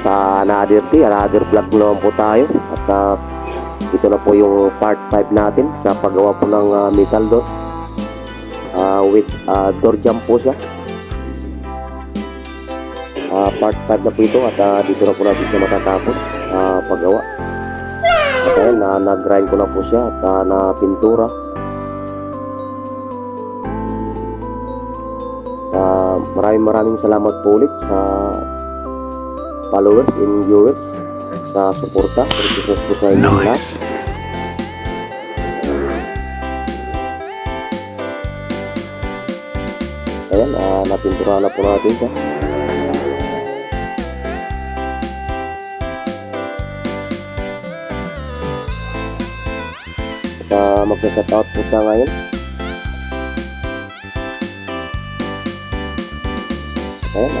sa another day, another vlog naman po tayo. At ito na po yung part 5 natin sa paggawa po ng metal door with door jump po siya. Part 5 na po ito at dito na po natin siya matatapos paggawa. At ayun, nag-grind ko na po siya at na pintura. Maraming salamat po ulit sa followers and viewers sa suporta. Christmas po sa inyong lahat. Ayan, napintura na po natin siya. At mag-set out po siya ngayon. Ayan,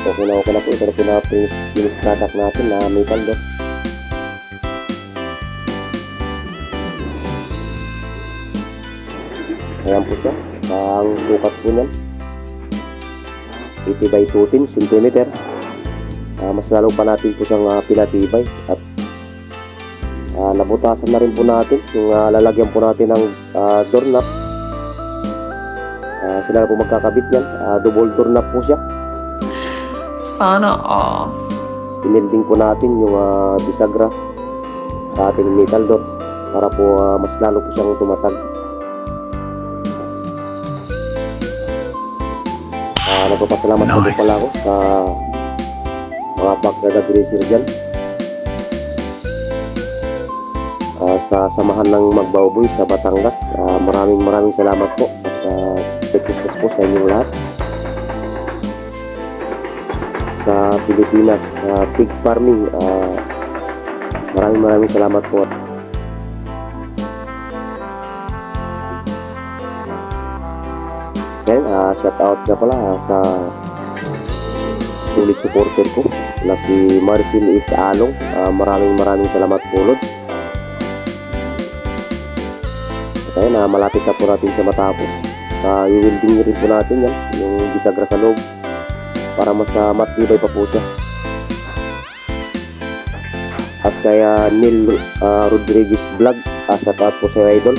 okay na po. Ito na pinaka-finish product natin na metal door. Ayan po siya. Ang sukat po niyan 80 by 210 cm. Mas lalo pa natin po siyang pinatibay. At nabutasan na rin po natin yung lalagyan po natin ng doorknob. Sila na po magkakabit yan. Double doorknob po siya. Sana all. Pinilding po natin yung bisagra sa ating metal door para po mas lalo po siyang tumatag. Nagpapasalamat na po pala ako sa mga partner na greaser dyan, sa samahan ng Magbauboy sa Batangas. Maraming salamat po at Christmas po sa inyong lahat. Sa Pilipinas, pig farming, maraming salamat po. Then, shout out na pala sa sulit supporter ko na si Marcel Is Along. Maraming salamat po, Lord. At ayun, malapit na po natin siya matapos. I-welding rin po natin yan, yung bisagra sa loob, para mas matibay pa po siya. At kaya Neil Rodriguez Vlog, shout out po sa idol.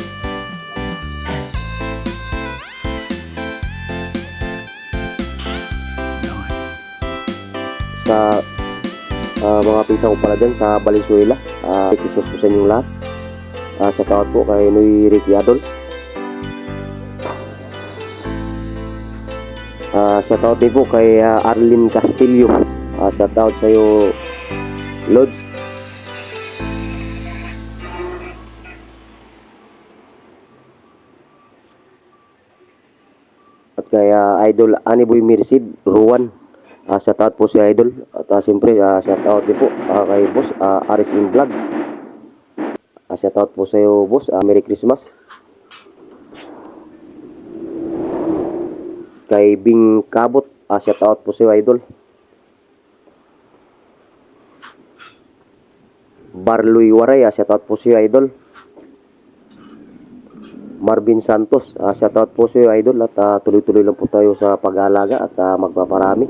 Sa mga pinsan ko pala dyan sa Valenzuela, Christmas po sa inyong lahat. Shout out po kay Noy Ricky Adol. Shout out din po kay Arlene Castillo. Shout out sa iyo, Lord. At kay Idol Aniboy Mirsid Ruan. Shout out po si Idol. At siyempre shout out din po kay Boss Aris in Vlog. Shout out po sa iyo, Boss. Merry Christmas. Kay Bing Kabot, shout out po sa iyo, Idol. Barloy Waray, shout out po sa iyo, Idol. Marvin Santos, shout out po sa iyo, Idol. At tuloy-tuloy lang po tayo sa pag-aalaga at magpaparami.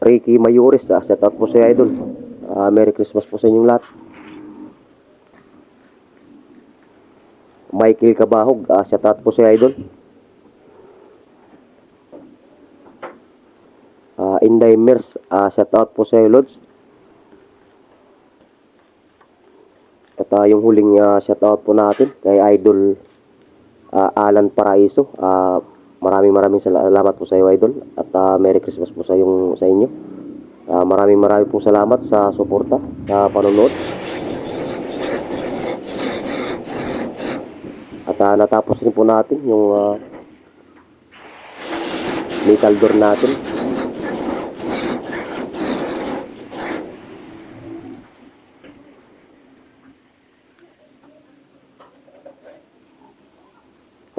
Ricky Mayores, shout out po sa iyo, Idol. Merry Christmas po sa inyong lahat. Michael Kabahog, shout out po sa Idol. Inday Mers, shout out po sa Lods. At yung huling shout out po natin kay Idol Alan Paraiso. Maraming salamat po sa iyo, Idol. At Merry Christmas po sa inyo. Maraming pong salamat sa suporta, sa panonood. At natapos rin po natin yung metal door natin.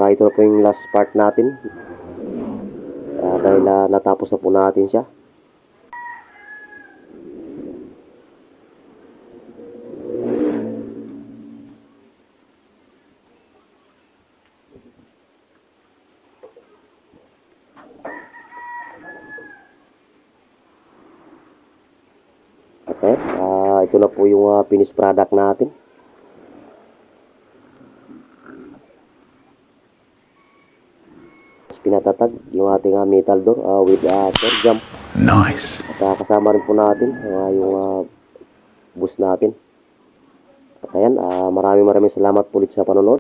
Ito na po yung last part natin. Dahil natapos na po natin siya. Ayan, ito na po yung finished product natin. Pinatatag yung ating metal door with door jump. Nice. At kasama rin po natin yung bus natin. At ayan, maraming salamat po ulit sa panonood.